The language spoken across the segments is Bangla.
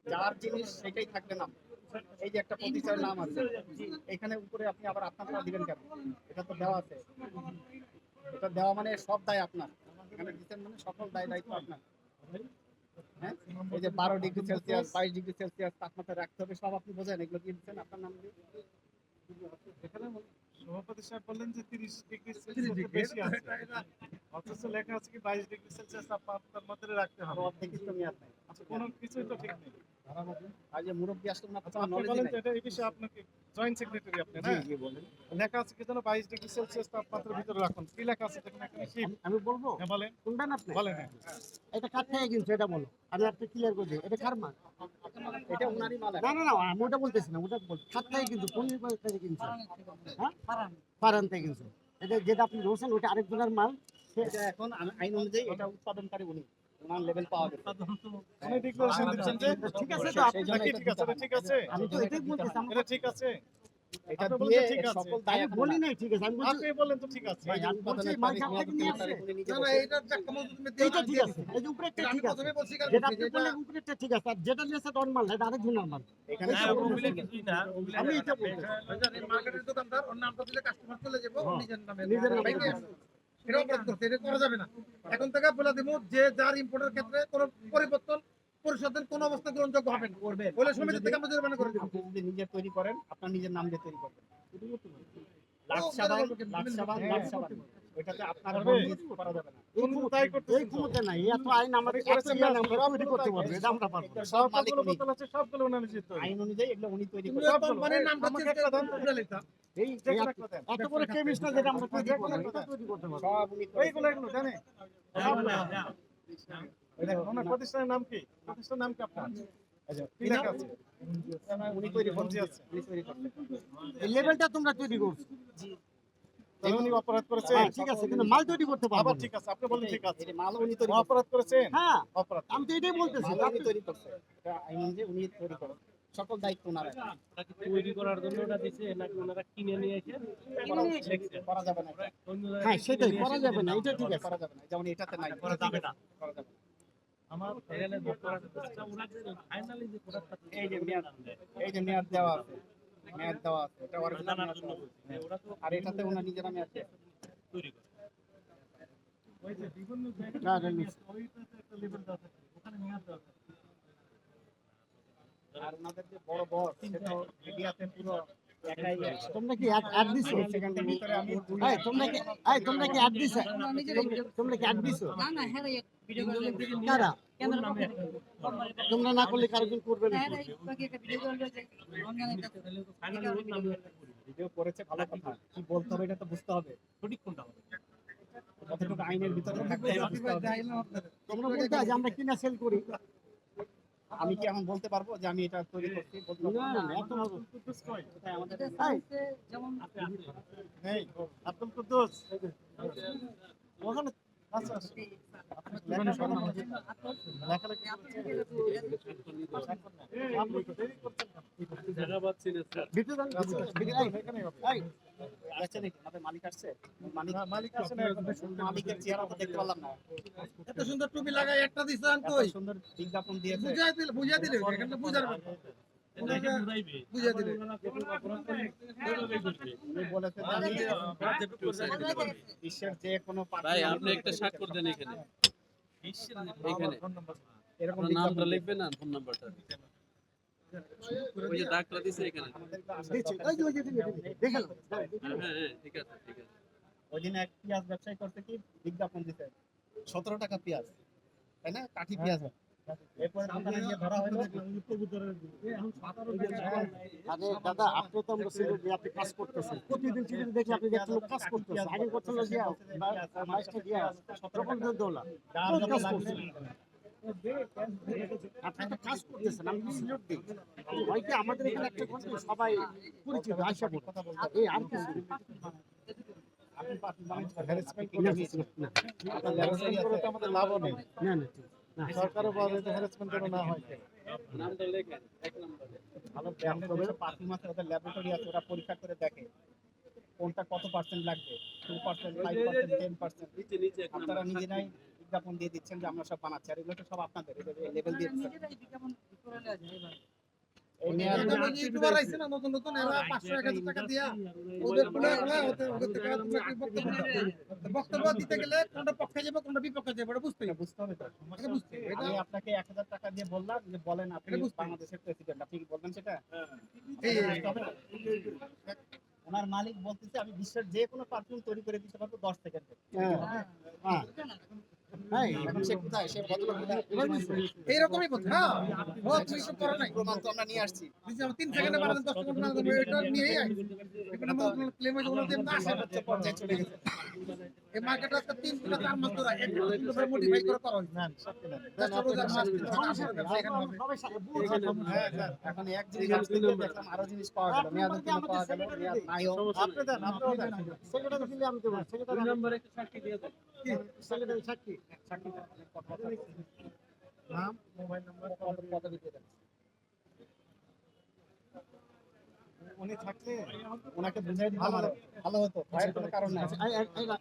যার জিনিস সেটাই থাকবে না। এই যে একটা প্রতিষ্ঠানের নাম আছে, এখানে উপরে আপনি আবার আপনারটা দিবেন কেন? এটা তো দেওয়া আছে। এটা দেওয়া মানে সব দায় আপনার। এখানে দিচ্ছেন মানে সকল দায় দায়িত্ব আপনার। হ্যাঁ, এই যে 12 ডিগ্রি সেলসিয়াস 22 ডিগ্রি সেলসিয়াস তাপমাত্রা রাখতে হবে, সব আপনি বোঝেন, এগুলো কি দিচ্ছেন আপনার নাম দিয়ে? এখানে সভাপতি সাহেব বললেন যে 30 ডিগ্রি সেলসিয়াস বেশি আছে, অথচ লেখা আছে কি 22 ডিগ্রি সেলসিয়াস তাপমাত্রার মধ্যে রাখতে হবে। অর্ধেকই তো মেয়াদ নাই। আচ্ছা, কোনো কিছুই তো ঠিক নেই। আর যে মুরব্বী আসলে না, আচ্ছা, কোনো আপনি নলেজই বলেন নাই। তো এটা এই বিষয়ে আপনাকে জয়েন্ট সেক্রেটারি আপনি না? জি জি বলেন। লেখা আছে কি যেন 22 ডিগ্রি সেলসিয়াস তাপমাত্রার ভিতরে রাখুন। কি লেখা আছে দেখুন এখানে কি? আমি বলবো হ্যাঁ বলেন, শুনবেন আপনি? বলেন। হ্যাঁ। এটা কার থেকে কিনছো এটা বলো, আমি আপনি ক্লিয়ার করে দিই। এটা কার মাল? এটা উনারই মাল। না না না, আমি ওটা বলতেছি না, ওটা বল কার থেকে কিনছো, কোন থেকে কিনছো? হ্যাঁ, ফারান থেকে কিনছো। এটা যেটা আপনি বলছেন ওটা আরেকজনের মাল। এটা এখন আইন অনুযায়ী এটা উৎপাদনকারী উনি, ওনার লেভেল পাওয়া গেছে। উনি ডিক্লারেশন দিচ্ছেন যে ঠিক আছে তো, এটা কি ঠিক আছে? এটা ঠিক আছে? আমি তো এটাই বলতেছি। এটা ঠিক আছে? এটা আপনি দিয়ে বলছেন ঠিক আছে। সকল দায় আমি এখন বলি ওনার। নাই ঠিক আছে, আমি বলছি আপনি বললেন তো ঠিক আছে। ভাই, আমি বলছি মাল কার থেকে নিয়ে আসছে। উনি নিজে না, বলছেন। এইটার একটা মজুদ তুমি এইটা দিয়ে ঠিক আছে, এই যে উপরেরটা আমি ঠিক আছে, প্রথমে বলছি কারণ যেটা আপনি যেটা বললেন উপরেরটা ঠিক আছে, আর যেটা নিয়েছে ডন মাল এটা আরেকজনের মাল। এখানে এইটা সকল বলতেছি। কিছুই আমি এটা বলতেছি। মার্কেটের দোকানদার ওর নামটা দিলে কাস্টমার চলে যাবে, ও নিজের নামে নিজের নামে ভাইকে করবে। এটা অপরাধ করতে, এটা করা যাবে না। এখন থেকে বলে দিব যে যার ইম্পোর্টের ক্ষেত্রে কোনো পরিবর্তন পরিষদের কোনো অবস্থা গ্রহণযোগ্য হবে না, করবে। বলে সমিতি থেকে আমরা জরিমানা করে দিব। আপনি যদি নিজে তৈরি করেন, আপনার নিজের নাম দিয়ে তৈরি করবেন। ও, লাকসাবান, লাকসাবান, লাকসাবান, ওইটাতে আপনার করবে? নাম দিয়ে করা যাবে না। এই কোন ক্ষমতা- তাই এই করতেছেন তো? ক্ষমতা নাই, এত আইন আমাদের আপনি করেছেন না? আমরা তৈরি করতে পারবো, এটা আমরা পারবো না। সব মালিক সবগুলো উনি। বোতল আছে, সবগুলো উনি নিজে তৈরি। আইন অনুযায়ী এগুলো উনি তৈরি তুমি করেন। ওই কোম্পানির নামটা আমাকে চেঞ্জ একটা করে দাও। উপরে লিখতা। এই যে এই কোনো এত- একটা দেন। এত বড় কেমিস্টটা যেটা আমরা তৈরি করবো, এটা তৈরি করতে পারবো। সব উনি করেন। এইগুলো এগুলো জানে? ওনার প্রতিষ্ঠানের নাম কি? প্রতিষ্ঠানের নাম কি আপনার? আচ্ছা, কি লেখা আছে? উনি তৈরি করেন। বলছি আছে। উনি তৈরি করেন। এই লেভেলটা তোমরা তৈরি করছো। তাহলে উনি অপরাধ করেছেন? হ্যাঁ ঠিক আছে, কিন্তু মাল তৈরি করতে পারবো আবার না। ঠিক আছে, আপনি বলেন ঠিক আছে। এই মাল উনি তৈরি উনি অপরাধ করেছেন? হ্যাঁ, অপরাধ। আমি তো এটাই বলতেছি। মাল উনি তৈরি করছে। এটা আইন অনুযায়ী উনি তৈরি করেন। সকল দায়িত্ব ওনার। তৈরি করার জন্য ওটা দিছে নাকি ওনারা কিনে নিয়ে এসে করা যাবে না এটা। অন্য জায়গায় হ্যাঁ সেটাই করা যাবে না, এটা ঠিক আছে। করা যাবে না, যেমন এটাতে নাই। করা যাবে না। করা যাবে না। আমার এখানে ওরা ফাইনালি যে প্রোডাক্টটা এই যে মেয়াদ, এই যে মেয়াদ দেওয়া আছে, মেয়াদ দেওয়া আছে, এটা অরিজিনাল জানার মেয়াদ জন্য দেওয়া আছে। বলছি যে ওরা তো আর এটাতে ওনার নিজের নামে আছে। তৈরি করে ওই যে বিভিন্ন জায়গায় না, না, না। ওইটাতে একটা লেভেল দেওয়া থাকে, ওখানে মেয়াদ দেওয়া থাকে। আর ওনাদের যে বড় বস, সেটাও মিডিয়াতে পুরো একাই আছে। তোমরা কি অ্যাড দিছো? এই সেকেন্ডের ভিতরে আমি দুই এই তোমরা কি অ্যাড দিছো? তোমরা কি অ্যাড দিছো? না না হ্যাঁ ভিডিও করে কারা? কেন তোমরা না করলে কারোর করবে না। হ্যাঁ বাকি একটা ভিডিও করে অনলাইনে ভিডিও করেছে, ভালো কথা। কি বলতে হবে এটা তো বুঝতে হবে। সঠিক কোনটা হবে কতটুকু আইনের ভিতরে থাকতে হবে বুঝতে হবে। তোমরা বলতে হয় যে আমরা কিনা সেল করি। আমি কি এখন বলতে পারবো যে আমি এটা তৈরি করছি? বলতে পারবো না না। না, এত কুদ্দুস কই? কোথায় আমাদের যেমন নেই। আব্দুল কুদ্দুস। ওখানে আচ্ছা আচ্ছা। লেখালেখি আপনি তো দেরি করছেন না। জায়গা পাচ্ছি না স্যার ভিডিও দাও, এখানেই হবে। আছে নাকি? আমাদের মালিক আসছে? মালিক না, মালিক আসে না এখন। মালিকের চেহারা তো দেখতে পারলাম না। এত সুন্দর টুপি লাগাই একটা দিছেন এত কই? সুন্দর বিজ্ঞাপন দিয়েছে। বুঝিয়ে দিলে এখানটা বুঝার ব্যাপার। ওনাকে বুঝাইবে বুঝিয়ে দিলে উনি বলেছে যে আমি বিশ্বের যে কোনো ভাই আপনি একটা স্বাক্ষর দেন এখানে এখানে এরকম আপনার নামটা বিজ্ঞাপন লিখবেন না ফোন নাম্বারটা ওই যে ডাকটা দিছে এখানে দিচ্ছি। ওই যে দেখে নাও। হ্যাঁ হ্যাঁ ঠিক আছে ঠিক আছে ওই দিন এক পেঁয়াজ ব্যবসায়ী করতে কি বিজ্ঞাপন দিতে 17 টাকা পেঁয়াজ, তাই না? কাঠি পেঁয়াজ। এরপরে দোকানে গিয়ে ধরা হলো। আরে দাদা, আপনি তো আমরা ছিল যে আপনি কাজ করতেছেন প্রতিদিন টিভিতে দেখি আপনি দেখছেন লোক কাজ করতেছে। আগে করছিল যে মাইস্টার দিয়া তখন তো দোলা কোন কাজ করছেন আপনি একটা কাজ করতেছেন, আমি তো সিলেট দিই হয়তো আমাদের এখানে একটা কথা সবাই পরিচিত আশা করি কথা বলতে এই আর কিছু আপনি পার্টি মানুষ হ্যারাসমেন্ট না, করে না, হ্যারাসমেন্ট করে তো আমাদের লাভও নেই। না না ঠিক না সরকারও বলে যে হ্যারাসমেন্ট যেন না হয়। নামটা লেখেন এক নম্বরে ভালো ব্র্যান্ডের যেসব পারফিউম আছে, ওদের ল্যাবরেটরি আছে, ওরা পরীক্ষা করে দেখে কোনটা কত পার্সেন্ট লাগবে, 2%, 5%, 10%। নিচে নিচে এক আপনারা নম্বর নিজেরাই বিজ্ঞাপন দিয়ে দিচ্ছেন যে আমরা সব বানাচ্ছি, আর এগুলো তো সব আপনাদের লেভেল দিয়ে দিচ্ছেন। নিজেরাই বিজ্ঞাপন করে নেওয়া যায় এই মেয়াদ এটা মানে ইউটিউবার আইছে না নতুন নতুন এরা 500-1000 টাকা দিয়া ওদের পুরো ওদের থেকে তোমরা কি বক্তব্য দাও? বক্তব্য দিতে গেলে কোনটা পক্ষে যাবে কোনটা বিপক্ষে যাবে এটা বুঝতে হবে। বুঝতে হবে তো। আগে বুঝতে হবে। এটা আমি আপনাকে 1000 টাকা দিয়ে বললাম যে বলেন আপনি এটা বুঝতে হবে। বাংলাদেশের প্রেসিডেন্ট, আপনি কি বলবেন সেটা? এই ওনার মালিক বলতেছে আমি বিশ্বের যে কোনো পারফিউম তৈরি করে দিতে পারবো 10 সেকেন্ডে। হ্যাঁ হ্যাঁ হ্যাঁ এখন সে কোথায়? সে ভদ্রলোক কোথায়? এইরকমই কথা। হ্যাঁ ও তুমি তো করো নাই। প্রমাণ তো আমরা নিয়ে আসছি। দিছে 3 সেকেন্ডে বানাতে 10 সেকেন্ড বানাতে এটা নিয়েই আই। এখানে মূল ক্লেম হইছে ওগুলো দিয়ে আসে সর্বোচ্চ পর্যায়ে চলে গেছে। এই মার্কেট আজকে 3 থেকে 4 মাস ধরে এক কিলো মডিফাই করে করা হইছে। না সত্যি না। 10,000 মাস এখানে হবে। সবাই হ্যাঁ, স্যার, এখন এক জিনিস আসলে দেখলাম আরো জিনিস পাওয়া গেল, মেয়াদের জন্য পাওয়া গেল, মেয়াদ নাইও। আপনি দেন, আপনিও দেন। সেক্রেটারি দিলে আমি দেবো দুই সেক্রেটারি নম্বরে একটা সাক্ষী দিয়ে দেন। সেক্রেটারি সাক্ষী চাকরি কথা নাম, মোবাইল নাম্বার। পদবি দিয়ে দেন। উনি থাকলে ওনাকে বুঝাই দিতে ভালো ভালো হতো, ভয়ের কোনো কারণ নাই।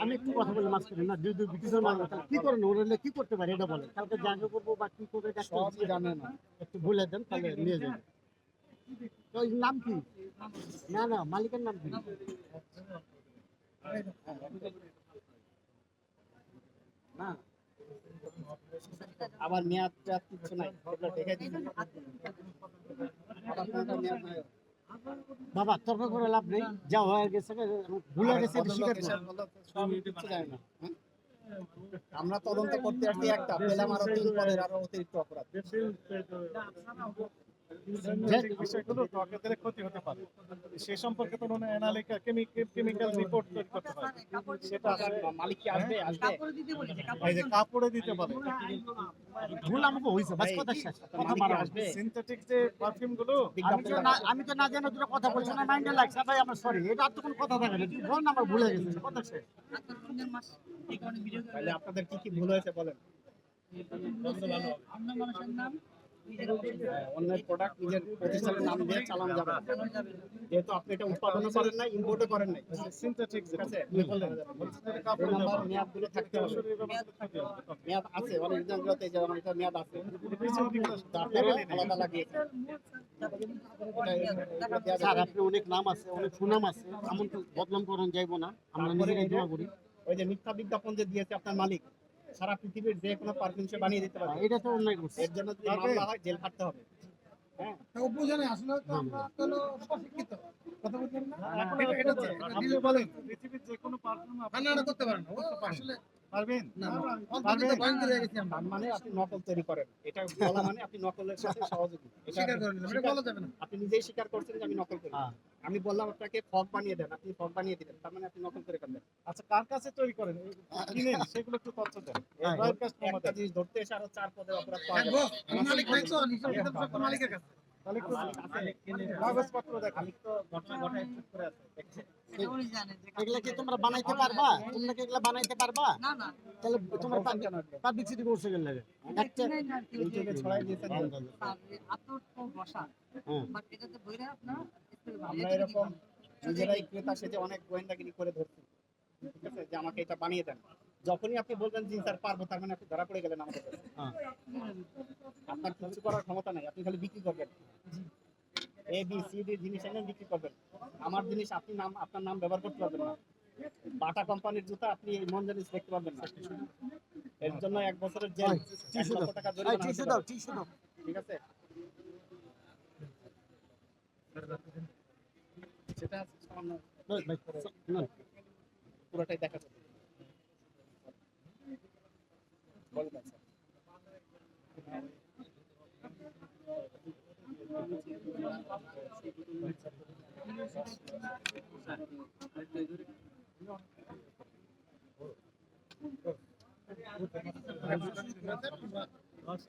আমি একটু কথা বলি মাঝখানে না দুই ব্রিটিশের মানুষ কি করেন ওরা কি করতে পারে এটা বলেন কালকে জায়গা করবো বা কি করবে এটা একটু সব জানে না। একটু বলে দেন তাহলে নিয়ে যাবেন তো এর নাম কি না না মালিকের নাম কি না আবার মেয়াদ টেয়াদ কিছু নাই, এগুলো দেখে দিন। আবার কোনটা মেয়াদ নাই। বাবা তর্ক করে লাভ নেই যা হয়ে গেছে ভুলে গেছে এটা স্বীকার করো। সব কিছু জানে না, হ্যাঁ? আমরা তদন্ত করতে আসছি একটা, পেলাম আরো 3 পদের আরো অতিরিক্ত অপরাধ। বিষয়গুলো ত্বকের ক্ষতি হতে পারে, সে সম্পর্কে তো মনে অ্যানালিকা কেমিক্যাল রিপোর্ট তৈরি করতে পারে। সেটা মালিক কি আসবে? আসবে। কাপড় দিতে বলি যে এই যে কাপড়ে দিতে পারে। ভুল আমাকে হয়েছে বাস কথা শেষ কথা মারা আসবে। সিনথেটিক যে পারফিউম গুলো আমি তো না জানি দুটো কথা বলছি না মাইন্ডে লাগছে ভাই আমার সরি এটা আর তো কোনো কথা থাকে না তুই বল না আমার ভুলে গেছে কথা শেষ আপনার রমজান মাস এই কারণে ভিডিও করে তাহলে আপনাদের কি কি ভুল হয়েছে বলেন। অন্য মানুষের নাম নিজের অন্যের প্রোডাক্ট নিজের প্রতিষ্ঠানের নাম দিয়ে চালানো যাবে না। যেহেতু আপনি এটা উৎপাদনও করেন নাই, ইম্পোর্টও করেন নাই, সিনথেটিক ঠিক আছে? আপনি বললেন এই কাপড় নাম্বার মেয়াদগুলো থাকতে হবে। মেয়াদ আছে, অনেক এক্সামগুলোতে যে অনেকটা মেয়াদ আছে, তারপরে আলাদা লাগিয়েছে। এটা দেয়া স্যার যাবে। আপনি অনেক নাম আছে অনেক সুনাম আছে এমন তো বদনাম করুন যাইবো না আমরা নিজেরাই দোয়া করি ওই যে মিথ্যা বিজ্ঞাপন যে দিয়েছে আপনার মালিক, সারা পৃথিবীর যে কোনো পারফিউম সে বানিয়ে দিতে পারবে। এটা তো অন্যায় করছে এর জন্য যদি মামলা হয় জেল খাটতে হবে। হ্যাঁ, ও বুঝে না আসলে তো আমরা হলো অশিক্ষিত কথা বলছেন না এখন এটা তো আপনি বলেন পৃথিবীর যে কোনো পারফিউম আপনি বানানো করতে পারেন না ও আসলে পারবেন? না অন্তত ভয়ঙ্কর হয়ে গেছি আমরা তার মানে আপনি নকল তৈরি করেন, এটা বলা মানে আপনি নকলের সাথে সহযোগী। এটা স্বীকার করে নিলাম এটা বলা যাবে না আপনি নিজেই স্বীকার করছেন যে আমি নকল করি। হ্যাঁ। আমি বললাম আপনাকে ফগ বানিয়ে দেন, আপনি ফগ বানিয়ে দিলেন, তার মানে আপনি নকল করে করলেন। আচ্ছা কার কাছে তৈরি করেন কিনেন সেগুলো একটু তথ্য দেন। হ্যাঁ। ব্রডকাস্ট একটা আমাদের জিনিস ধরতে এসে আরো 4 পদের অপরাধ পাওয়া এক গেল। বস মালিক নাই তো নিচে কিতাব সব মালিকের কাছে তাহলে একটু মালিক আছে, কাগজপত্র দেখান। মালিক তো ঘটনা ঘটায় চুপ করে আছে, দেখছে। উনি জানেন যে এগুলা কি তোমরা বানাইতে পারবা তোমরা কি এগুলা বানাইতে পারবা না না তাহলে তোমার বলছেন কেন এটা? পাবলিসিটি করছে গেল লাগে একটা কিনে না কি ইউটিউবে ছড়াই দিয়েছেন যে আতর তো বসা হ্যাঁ বাট এটাতে বইরা আপনার আমরা এরকম নিজেরাই ক্রেতা সেজে অনেক গোয়েন্দাগিরি করে ধরছি, ঠিক আছে, যে আমাকে এটা বানিয়ে দেন। যখনই আপনি বলবেন জি স্যার পারবো, তার মানে আপনি ধরা পড়ে গেলেন আমাদের কাছে। হ্যাঁ আপনার কিছু করার ক্ষমতা নাই, আপনি খালি বিক্রি করবেন। এ বি সি ডি জিনিস এনে বিক্রি করবেন, আমার জিনিস আপনি নাম আপনার নাম ব্যবহার করতে পারবেন না। বাটা কোম্পানির জুতা আপনি এই মন জিনিস দেখতে পারবেন না। এর জন্য 1 বছরের জেল, 1 লক্ষ টাকা জরিমানা হতে পারে। টিস্যু দাও ঠিক আছে, সেটা সামান্য পুরোটাই দেখা যাবে। বলবেন স্যার।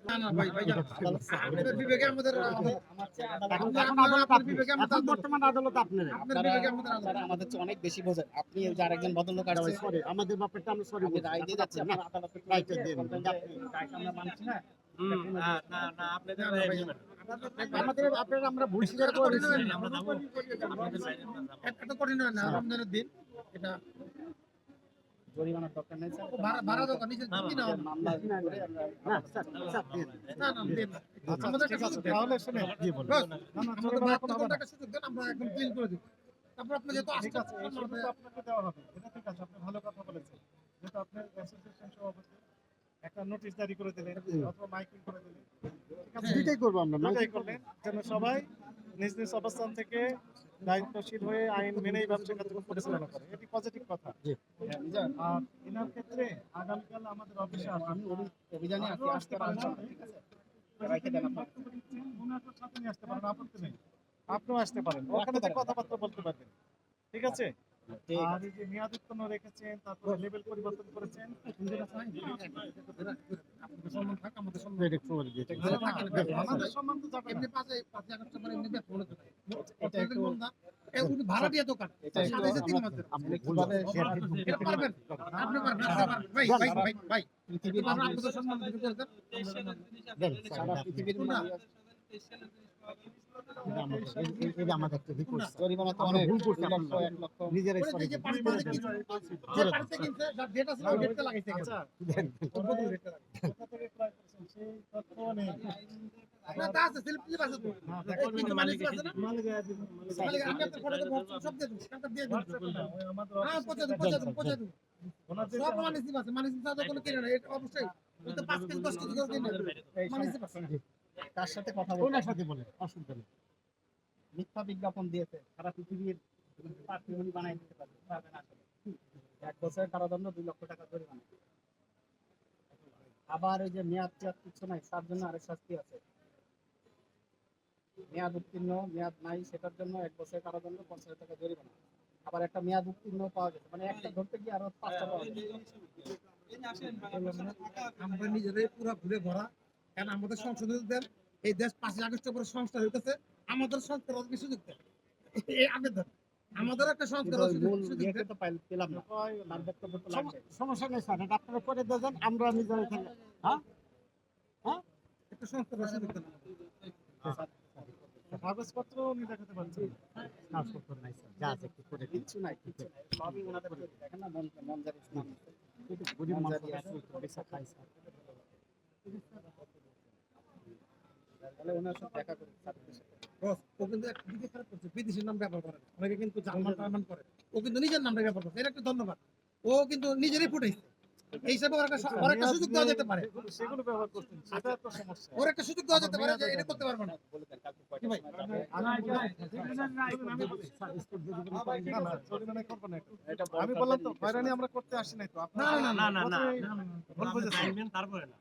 না না ভাই ভাই আপনাদের বিবেকে আমাদের আমার চেয়ে এখন আদালত- এখন আদালত আপনার আপনি বিবেকে এখন আমাদের বর্তমান আদালত আপনার আপনার বিবেকে আমাদের আপনারা আমাদের চেয়ে অনেক বেশি বোঝেন। আপনি ওই যে আরেকজন ভদ্রলোক আসছে, সরি আমাদের ব্যাপারটা আমি সরি আমি রায় দিয়ে যাচ্ছি, আপনার আদালতে রায়টা দিয়ে দিন। বলবেন যে রায়টা আমরা মানছি না। আমাদের আপনারা আমরা ভুল স্বীকার করে দিচ্ছি এত কঠিন হয় না রমজানের দিন এটা জরিমানার দরকার নেই স্যার। ভাড়া দোকান নিজে কি না মামলা করে আমরা না স্যার স্যার দিয়ে দিন। না না দেন না। আচ্ছা, আমাদের ঠিক একটা আছে, সুযোগ দেন। তাহলে শুনে জি বলুন। বস, না না আমাদের জরিমানা কোনো হবে 72 না। টাকা সুযোগ দেন, আমরা একদম ক্লিন করে দিব। তারপর আপনি যেহেতু ঠিক আছে, এই আসতে সুযোগ আপনাকে দেওয়া হবে। এটা ঠিক আছে, আপনি ভালো কথা বলেছেন। যেহেতু আপনার অ্যাসোসিয়েশন সভাপতি একটা নোটিশ জারি করে দিলেন অথবা মাইকিং করে দিলেন, ঠিক আছে? দুইটাই করবো আমরা না দুটাই করলেন যেন সবাই নিজ নিজ অবস্থান থেকে দায়িত্বশীল হয়ে আইন মেনেই ব্যবসা কার্যক্রম পরিচালনা করে, এটি পজিটিভ কথা। হ্যাঁ, মিজান, আর এনার ক্ষেত্রে আগামীকাল আমাদের অফিসে আমি আসবেন। অভিযানে আছি, আসতে পারবো না, ঠিক আছে? রাইখে দেন আপনার। ওনাকে সাথে নিয়ে আসতে পারেন, আপত্তি নেই। আপনিও আসতে পারেন, ওখানে যে কথাবার্তা বলতে পারবেন, ঠিক আছে? ঠিক আর এই যে মেয়াদ উত্তীর্ণ রেখেছেন, তারপর লেভেল পরিবর্তন করেছেন, আপনাদের সম্মান থাক, আমাদের সম্মান Direct forward দিয়ে দিন। আমাদের সম্মান তো যাবে না। এমনি 5 আগস্ট পরে এমনি ব্যাপার হলো তো। এটা একটু উনি ভাড়া দিয়ে দোকান এটা একটু সাথে 3 মাস ধরে। আপনি ভুলভাবে share দিন। এটা পারবেন আপনি পারবেন আপনি পারবেন। ভাই ভাই ভাই ভাই পৃথিবীর আমরা আপনাদের সম্মান দিতে করে দেন। দেন স্যার, সারা পৃথিবীর এটা আমাদের একটা রিপোর্ট জরিমানা তো আমরা অনেক, ভুল করছি 2 লক্ষ, আমরা। 1 লক্ষ। নিজেরাই ওই সরি যে 5 মাসে কিনছে যে 5 কিনছে যার ডেট আছে ওই ডেটটা লাগাইছে আচ্ছা, দেন। কোথা থেকে ক্রয় করেছেন সেই তথ্য নেই। না তা আছে স্লিপ স্লিপ আছে তো হ্যাঁ, এই কিন্তু মালিক আছে না মালিক আছে, মালিক আমি আপনার ফটোতে সব দিয়ে দেব স্ক্যানটা দিয়ে দেব হোয়াটসঅ্যাপে না, ওই আমাদের হ্যাঁ অফিসে পৌঁছে দেব পৌঁছে দেব ওনার যে সব মানিস আছে মানিস ছাড়া কোনো কিনে না এটা অবশ্যই ওই তো 5 কেজি 10 কেজি করে কিনে এই মানিস শোনেন, তার সাথে কথা বলতে ওনার সাথে বলেন, অসুবিধা নেই। মিথ্যা বিজ্ঞাপন দিয়েছে, সারা পৃথিবীর পাত্রী বানাই দিতে পারবে না আসলে। 1 বছরের কারাদণ্ড, 2 লক্ষ টাকা জরিমানা। আবার ওই যে মেয়াদ টেয়াদ কিছু নাই, তার জন্য আরেক শাস্তি আছে। মেয়াদ উত্তীর্ণ, মেয়াদ নাই, সেটার জন্য 1 বছরের কারাদণ্ড, 50,000 টাকা জরিমানা। আবার একটা মেয়াদ উত্তীর্ণ পাওয়া গেছে, মানে একটা ধরতে গিয়ে আরো 5টা পাওয়া গেছে। আমরা নিজেরাই পুরো ঘুরে ভরা কারণ আমাদের সংসদে দেন এই দেশ 5 আগস্ট পরে সংস্কার হইতেছে আমাদের সংস্কার অনেক সুযোগ দেন এই আবেদন আমাদের একটা সংস্কার কিন্তু ওই মূল সুযোগ ইয়েকে দেন তো পেলাম না, তার বক্তব্য তো লাগবে। সমস্যা নেই স্যার, এটা আপনারা করে দেন, আমরা নিজেরাই খেলে। হ্যাঁ একটা সংস্কার সুযোগ দেন কাগজপত্র উনি দেখাতে পারছেন। কাগজপত্র নাই স্যার, যা আছে একটু করে দিন। কিচ্ছু নাই, কিচ্ছু নাই, সবই ওনাদের দেখেন না, মনজারি ইসলাম। কিন্তু গরিব মানুষ আছে, একটু বেশি খাই স্যার। তাহলে ওনার সাথে দেখা করি, স্যারদের সাথে। বস ও কিন্তু একটা দিকে খারাপ করছে বিদেশের নাম ব্যবহার করে না। অনেকে কিন্তু জার্মান টার্মান করে ও কিন্তু নিজের নামটা ব্যবহার করছে এটা একটা ধন্যবাদ ও কিন্তু নিজেরই ফুটাইছে এই হিসাবে ওর একটা সুযোগ দেওয়া যেতে পারে সেগুলো ব্যবহার করছেন, সেটা তো সমস্যা। ওর একটা সুযোগ দেওয়া যেতে পারে যে এটা করতে পারবে না বলে দেন কালকে কি ভাই? কয়টার সময় যাবে। স্যার, স্কুল যদি কোনো না, করেন, না, জরিমানা করবো না একটু। এটা বড় আমি বললাম তো কাজের হয়রানি আমরা করতে আসি নাই তো না, আপনারা না, না, না, না, প্রথমেই ভুল বুঝেছেন। তারপরে না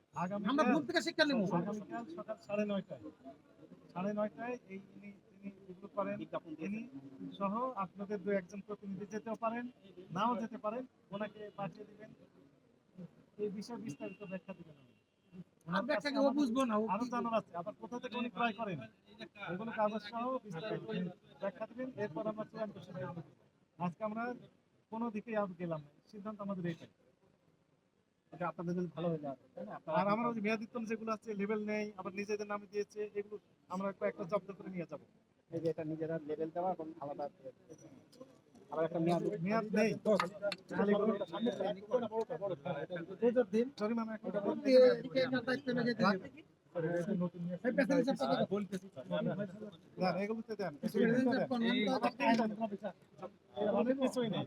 আমরা ভুল থেকে শিক্ষা নেব আগামীকাল সকাল 9:30টায় 9:30টায় তিনি এগুলো করেন, বিজ্ঞাপন তিনি দিয়েছে। সহ আপনাদের 2-1 জন প্রতিনিধি যেতেও পারেন, নাও যেতে পারেন, ওনাকে পাঠিয়ে দিবেন, এই বিষয়ে বিস্তারিত ব্যাখ্যা দিবেন। আর ব্যাখ্যাকে ও বুঝবো না ও আরো কি- জানার আছে, আবার কোথা থেকে উনি ক্রয় করেন এগুলো কাগজ সহ বিস্তারিত ব্যাখ্যা দিবেন, এরপর আমরা চূড়ান্ত সিদ্ধান্ত নেব। আজকে আমরা কোনো দিকেই আর গেলাম না, সিদ্ধান্ত আমাদের এইটাই। এটা আপনাদের জন্য ভালো হয়ে যাবে, তাই না? আর আমরা ওই মেয়াদিত্তন যেগুলো আছে লেভেল নেই, আবার নিজেদের নামে দিয়েছে, এগুলো আমরা কয়েকটা জব্দ করে নিয়ে যাবো। এই যে এটা নিজেরা লেভেল দেওয়া এবং আলাদা আবার একটা মেয়াদ মেয়াদ নেই, খালি করে দিন জরিমানা একটা এদিকে একটা দায়িত্ব নিয়ে যেতে হবে। এই প্যাসেঞ্জার সাথে কথা বলতে দেন, এগুলোতে দেন, প্যাসেঞ্জার কোন অনেক কিছুই নেই।